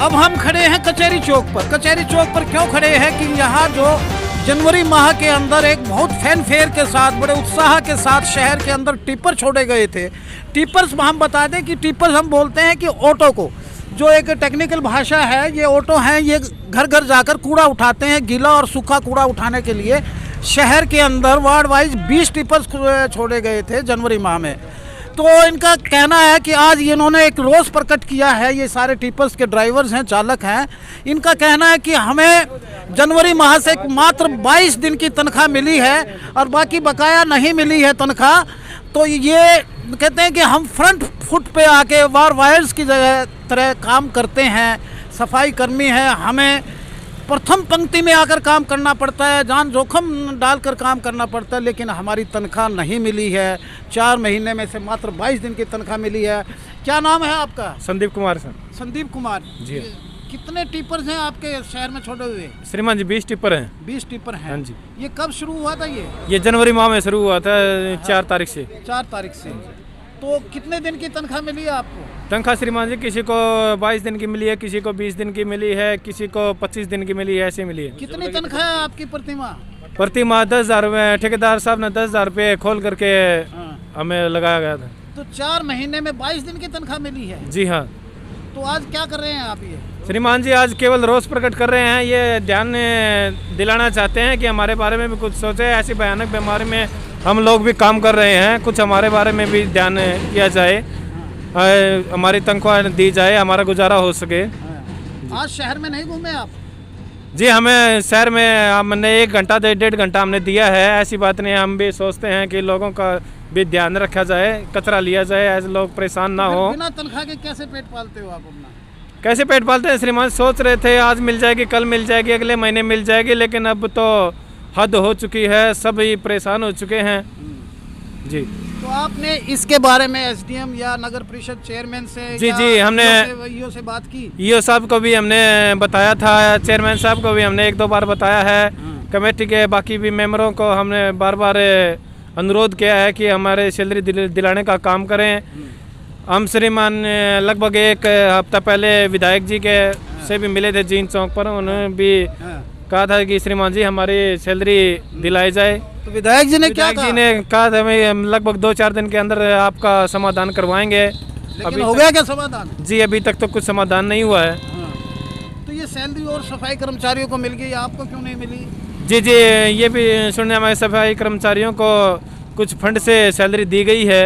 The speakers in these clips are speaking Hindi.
अब हम खड़े हैं कचहरी चौक पर। कचहरी चौक पर क्यों खड़े हैं कि यहाँ जो जनवरी माह के अंदर एक बहुत फैनफेयर के साथ, बड़े उत्साह के साथ शहर के अंदर टिपर छोड़े गए थे। टिपर्स हम बता दें कि टिपर्स हम बोलते हैं कि ऑटो को, जो एक टेक्निकल भाषा है, ये ऑटो हैं, ये घर घर जाकर कूड़ा उठाते हैं, गीला और सूखा कूड़ा उठाने के लिए। शहर के अंदर वार्ड वाइज 20 टिपर्स छोड़े गए थे जनवरी माह में। तो इनका कहना है कि आज इन्होंने एक रोष प्रकट किया है। ये सारे टिपर्स के ड्राइवर्स हैं, चालक हैं। इनका कहना है कि हमें जनवरी माह से मात्र 22 दिन की तनख्वाह मिली है और बाकी बकाया नहीं मिली है तनख्वाह। तो ये कहते हैं कि हम फ्रंट फुट पे आके वार वायर्स की तरह काम करते हैं, सफाई कर्मी हैं, हमें प्रथम पंक्ति में आकर काम करना पड़ता है, जान जोखिम डालकर काम करना पड़ता है, लेकिन हमारी तनख्वाह नहीं मिली है। 4 महीने में से मात्र 22 दिन की तनख्वाह मिली है। क्या नाम है आपका? संदीप कुमार सर। संदीप कुमार जी। कितने टिपर्स हैं आपके शहर में छोड़े हुए? श्रीमान जी 20 टिपर हैं। 20 टिपर हैं। हाँ जी। ये कब शुरू हुआ था? ये जनवरी माह में शुरू हुआ था, 4 तारीख से। 4 तारीख से। तो कितने दिन की तनख्वाह मिली है आपको? तनख्वाह श्रीमान जी किसी को 22 दिन की मिली है, किसी को 20 दिन की मिली है, किसी को 25 दिन की मिली है, ऐसे मिली है। कितनी तनख्वाह है आपकी प्रतिमा? प्रतिमा 10,000 रुपये। ठेकेदार साहब ने 10,000 रुपये खोल करके हमें लगाया गया था। तो 4 महीने में 22 दिन की तनख्वाह मिली है? जी हाँ। तो आज क्या कर रहे हैं आप? ये श्रीमान जी आज केवल रोष प्रकट कर रहे हैं। ये ध्यान दिलाना चाहते हैं कि हमारे बारे में भी कुछ सोचे। ऐसी भयानक बीमारी में हम लोग भी काम कर रहे हैं, कुछ हमारे बारे में भी ध्यान किया जाए, हमारी तनख्वाह दी जाए, हमारा गुजारा हो सके। आज शहर में नहीं घूमे आप? जी, हमें शहर में हमने 1 घंटा 1.5 घंटा हमने दिया है। ऐसी बात नहीं, हम भी सोचते हैं कि लोगों का भी ध्यान रखा जाए, कचरा लिया जाए, ऐसे लोग परेशान ना हो। बिना तनख्वाह के कैसे पेट पालते हो आप अपना? कैसे पेट पालते हैं श्रीमान? सोच रहे थे आज मिल जाएगी, कल मिल जाएगी, अगले महीने मिल जाएगी, लेकिन अब तो हद हो चुकी है, सभी परेशान हो चुके हैं। जी। तो आपने इसके बारे में एसडीएम या नगर परिषद चेयरमैन से जी हमने ईओ से बात की? ईओ साहब को भी हमने बताया था, चेयरमैन साहब को भी हमने 1-2 बार बताया है। कमेटी के बाकी भी मेंबरों को हमने बार बार अनुरोध किया है कि हमारे सैलरी दिलाने का काम करें। हम श्रीमान लगभग 1 हफ्ता पहले विधायक जी के से भी मिले थे जीन चौक पर। उन्होंने भी कहा था कि श्रीमान जी हमारी सैलरी दिलाई जाए। तो विधायक जी ने क्या कहा? जी ने कहा था हम लगभग 2-4 दिन के अंदर आपका समाधान करवाएंगे। अभी हो गया क्या समाधान? जी अभी तक तो कुछ समाधान नहीं हुआ है। तो ये सैलरी और सफाई कर्मचारियों को मिल गई, आपको क्यों नहीं मिली? जी ये भी सुनने हमारे सफाई कर्मचारियों को कुछ फंड से सैलरी दी गई है।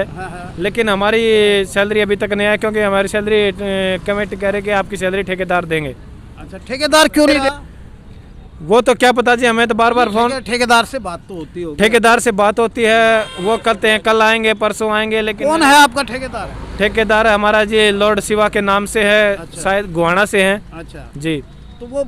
लेकिन हमारी सैलरी अभी तक नहीं है, क्योंकि हमारी सैलरी कमेटी कह रही है कि आपकी सैलरी ठेकेदार देंगे। अच्छा, ठेकेदार क्यों नहीं? वो तो क्या पता जी, हमें तो बार बार फोन ठेकेदार से बात तो होती है। ठेकेदार से बात होती है, वो कहते हैं कल आएंगे, परसों आएंगे, लेकिन कौन है आपका ठेकेदार? ठेकेदार हमारा जी लॉर्ड शिवा के नाम से है। अच्छा। शायद गुहाना से हैं। अच्छा जी। तो वो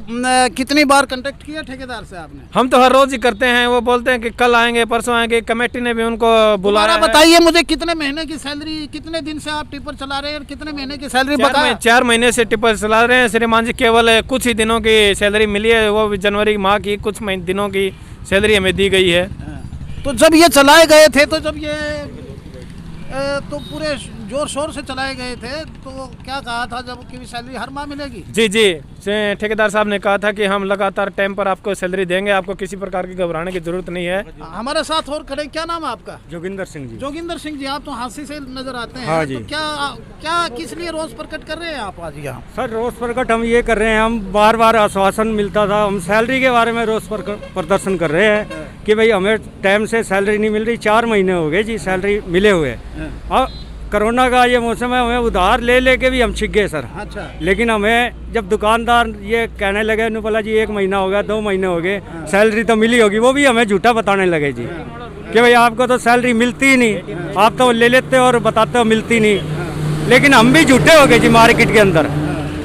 कितनी बार कांटेक्ट किया ठेकेदार से आपने? हम तो हर रोज ही करते हैं, वो बोलते हैं कि कल आएंगे, परसों आएंगे। कमेटी ने भी उनको बुलाया है। बताइए मुझे, कितने महीने की सैलरी, कितने दिन से आप टिपर चला रहे हैं और कितने महीने की सैलरी बकाया? 4 महीने से टिपर चला रहे हैं श्रीमान जी। केवल कुछ ही दिनों की सैलरी मिली है, वो भी जनवरी माह की कुछ दिनों की सैलरी हमें दी गई है। तो जब ये चलाए गए थे, तो जब ये तो पूरे जोर शोर से चलाए गए थे, तो क्या कहा था जब कि सैलरी हर माह मिलेगी? जी ठेकेदार साहब ने कहा था कि हम लगातार टाइम पर आपको सैलरी देंगे, आपको किसी प्रकार की घबराने की जरूरत नहीं है। हमारे साथ और खड़े, क्या नाम है आपका? जोगिंदर सिंह जी। जोगिंदर सिंह जी, आप तो हांसी से नजर आते हैं। हाँ जी। तो क्या किस लिए रोष प्रकट कर रहे हैं आप आज यहाँ? सर रोष प्रकट हम ये कर रहे हैं, हम बार बार आश्वासन मिलता था, हम सैलरी के बारे में रोष प्रदर्शन कर रहे हैं कि भाई हमें टाइम से सैलरी नहीं मिल रही। 4 महीने हो गए जी सैलरी मिले हुए। और कोरोना का ये मौसम है, हमें उधार ले लेके भी हम छिक गए सर। अच्छा। लेकिन हमें जब दुकानदार ये कहने लगे, ने बोला जी 1 महीना हो गया, 2 महीने हो गए, सैलरी तो मिली होगी, वो भी हमें झूठा बताने लगे जी कि भाई आपको तो सैलरी मिलती ही नहीं, आप तो ले लेते हो और बताते हो मिलती नहीं। लेकिन हम भी झूठे हो गए जी मार्केट के अंदर।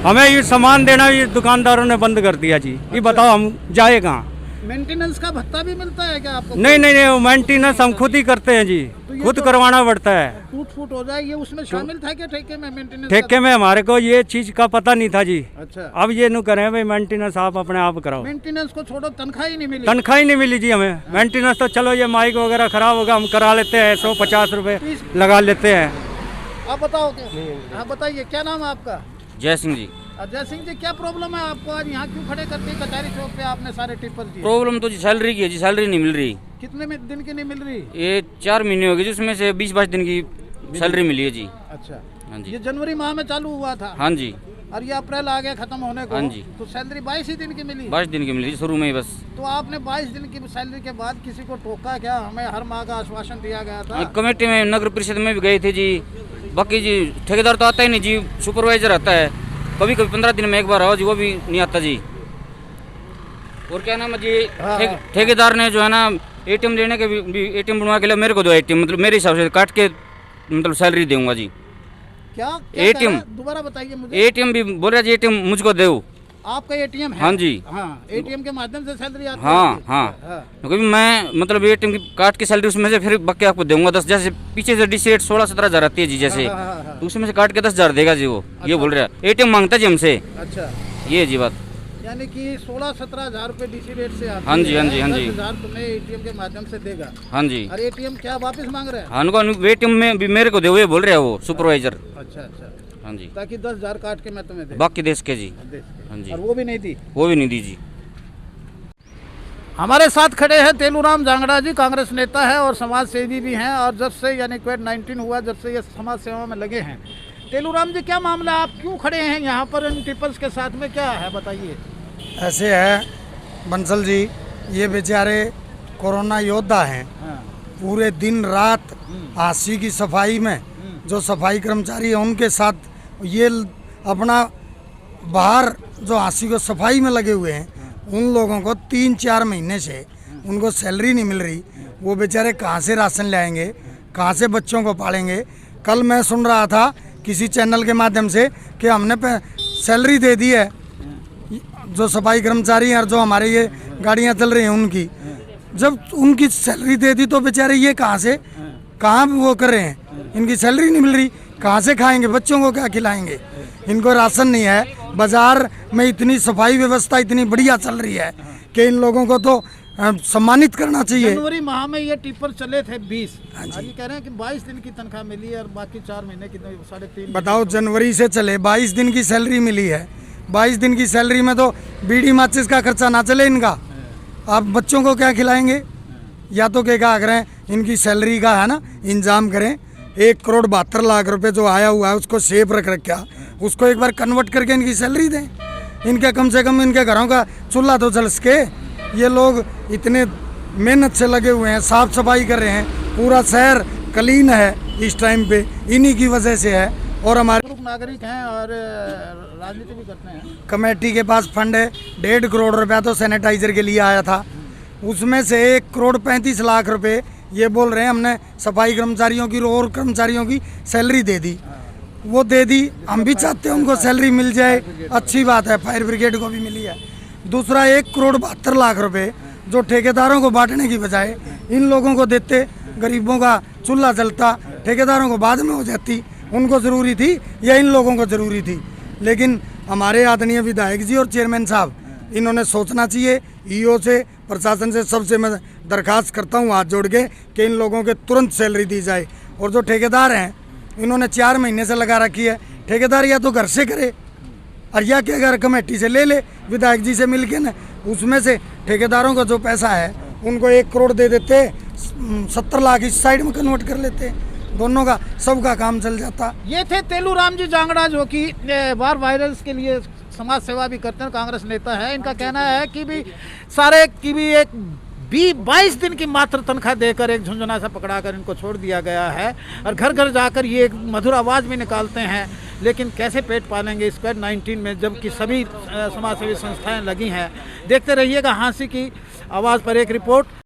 हमें ये सामान देना ये दुकानदारों ने बंद कर दिया जी। ये बताओ हम जाए कहाँ? मेंटेनेंस का भत्ता भी मिलता है क्या आपको? नहीं, मेंटेनेंस हम खुद ही करते हैं जी, खुद करवाना पड़ता है। टूट फूट हो जाए, ये उसमें शामिल था क्या ठेके में? मेंटेनेंस ठेके में हमारे को ये चीज का पता नहीं था जी। अच्छा। अब ये नु करें भाई मेंटेनेंस आप अपने आप कराओ। मेंटेनेंस को छोड़ो, तनख्वाह ही नहीं मिली? तनख्वाह ही नहीं मिली जी हमें। मेंटेनेंस तो चलो ये माइक वगैरह खराब होगा, हम करा लेते हैं, 150 रुपए लगा लेते हैं। आप बताओ क्या? आप बताइए, क्या नाम है आपका? जय सिंह जी। अजय सिंह जी, क्या प्रॉब्लम है आपको? आज यहाँ क्यों खड़े करके कचहरी चौक पे आपने सारे टिप्पर जी? प्रॉब्लम तो जी सैलरी की है जी, सैलरी नहीं मिल रही। कितने दिन की नहीं मिल रही? ये 4 महीने हो गए जिसमें से 20-22 दिन की सैलरी मिली है जी। अच्छा, हाँ जी। ये जनवरी माह में चालू हुआ था हाँ जी। और ये अप्रैल आ गया खत्म होने को। हाँ जी। तो सैलरी 22 ही दिन की मिली? 22 दिन की मिली जी, शुरू में ही बस। तो आपने 22 दिन की सैलरी के बाद किसी को टोका क्या? हमें हर माह का आश्वासन दिया गया था। कमेटी में, नगर परिषद में भी गए थे जी। बाकी जी ठेकेदार तो आता ही नहीं जी, सुपरवाइजर आता है कभी कभी 15 दिन में एक बार आओ जी, वो भी नहीं आता जी। और क्या नाम है जी, ठेकेदार ने जो है ना एटीएम लेने के भी एटीएम बनवा के लिए मेरे को दो एटीएम, मतलब मेरे हिसाब से काट के मतलब सैलरी दूंगा जी। क्या एटीएम दोबारा बताइए मुझे। एटीएम भी बोल रहा जी, एटीएम मुझको दो। आपका एटीएम है? हाँ जी। हाँ, एटीएम के माध्यम से सैलरी आती है? हाँ। क्योंकि मैं मतलब एटीएम की काट के सैलरी उसमें से फिर बाकी आपको दूंगा 10, जैसे पीछे से डिसेट 16-17 हज़ार आती है जी जैसे, तो उसमें से काट के 10,000 देगा जी वो। ये बोल रहा है, एटीएम मांगता जी हमसे। अच्छा, ये जी बात। यानी कि 16-17 हज़ार रुपए डीसी रेट से आती हाँ जी, हाँ जी, हाँ जी। 10,000 तुम्हें एटीएम के माध्यम से देगा? हाँ जी। और एटीएम क्या वापस मांग रहे हैं? हाँ, उनको एटीएम में भी मेरे को दे, ये बोल रहा है वो सुपरवाइजर। अच्छा। हाँ जी, ताकि 10,000 काट के मैं तुम्हें दे। बाकी देश के जी। दे। हाँ जी, और वो भी नहीं दी? वो भी नहीं दी जी। हमारे साथ खड़े हैं तेलूराम जांगड़ा जी, कांग्रेस नेता है और समाज सेवी भी हैं, और जब से यानी कोविड-19 हुआ, जब से ये समाज सेवा में लगे हैं। तेलूराम जी, क्या मामला, आप क्यों खड़े हैं यहाँ पर इन टिप्पर्स के साथ में, क्या है बताइए? ऐसे है बंसल जी, ये बेचारे कोरोना योद्धा हैं। पूरे दिन रात हांसी की सफाई में जो सफाई कर्मचारी हैं उनके साथ ये अपना बाहर जो हांसी को सफाई में लगे हुए हैं, उन लोगों को 3-4 महीने से उनको सैलरी नहीं मिल रही। वो बेचारे कहाँ से राशन लाएंगे, कहाँ से बच्चों को पालेंगे? कल मैं सुन रहा था किसी चैनल के माध्यम से कि हमने सैलरी दे दी है जो सफाई कर्मचारी हैं और जो हमारे ये गाड़ियाँ चल रही हैं उनकी। जब उनकी सैलरी दे दी तो बेचारे ये कहाँ वो कर रहे हैं? इनकी सैलरी नहीं मिल रही, कहाँ से खाएंगे? बच्चों को क्या खिलाएंगे? इनको राशन नहीं है। बाजार में इतनी सफाई व्यवस्था इतनी बढ़िया चल रही है कि इन लोगों को तो सम्मानित करना चाहिए। जनवरी माह में ये टिप्पर चले थे 20, आज ये कह रहे हैं कि 22 दिन की तनख्वाह मिली है और बाकी 4 महीने की 3.5। बताओ, जनवरी से चले 22 दिन की सैलरी मिली है। 22 दिन की सैलरी में तो बीड़ी माचिस का खर्चा ना चले इनका। आप बच्चों को क्या खिलाएंगे? या तो क्या करें, इनकी सैलरी का है ना इंतजाम करें। 1,72,00,000 रुपए जो आया हुआ है उसको सेफ रख रखा, उसको एक बार कन्वर्ट करके इनकी सैलरी दें। इनके कम से कम इनके घरों का चूल्हा तो जल सके। ये लोग इतने मेहनत से लगे हुए हैं, साफ सफाई कर रहे हैं, पूरा शहर क्लीन है इस टाइम पे, इन्हीं की वजह से है। और हमारे नागरिक हैं और राजनीति भी करते हैं। कमेटी के पास फंड है, 1.5 करोड़ रुपया तो सैनिटाइजर के लिए आया था। उसमें से 1,35,00,000 रुपए ये बोल रहे हैं हमने सफाई कर्मचारियों की और कर्मचारियों की सैलरी दे दी। वो दे दी, हम भी चाहते हैं उनको सैलरी मिल जाए, अच्छी बात है। फायर ब्रिगेड को भी मिली है। दूसरा 1,72,00,000 रुपए जो ठेकेदारों को बांटने की बजाय इन लोगों को देते, गरीबों का चूल्हा जलता, ठेकेदारों को बाद में हो जाती। उनको ज़रूरी थी या इन लोगों को ज़रूरी थी? लेकिन हमारे आदरणीय विधायक जी और चेयरमैन साहब, इन्होंने सोचना चाहिए। ईओ से, प्रशासन से, सबसे मैं दरखास्त करता हूँ हाथ जोड़ के कि इन लोगों के तुरंत सैलरी दी जाए। और जो ठेकेदार हैं, इन्होंने 4 महीने से लगा रखी है। ठेकेदार या तो घर से करे और या क्या अगर कमेटी से ले ले, विधायक जी से मिल के ना, उसमें से ठेकेदारों का जो पैसा है उनको 1 करोड़ दे देते, 70 लाख इस साइड में कन्वर्ट कर लेते, दोनों का सबका काम चल जाता। ये थे तेलूराम जी जांगड़ा, जो कि वार वायरस के लिए समाज सेवा भी करते हैं, कांग्रेस नेता है। इनका कहना है कि भी सारे की भी 22 दिन की मात्र तनख्वाह देकर एक झुंझुना सा पकड़ाकर इनको छोड़ दिया गया है और घर घर जाकर ये एक मधुर आवाज़ भी निकालते हैं। लेकिन कैसे पेट पालेंगे इस कोविड-19 में, जबकि सभी समाजसेवी संस्थाएं लगी हैं। देखते रहिएगा हाँसी की आवाज़ पर एक रिपोर्ट।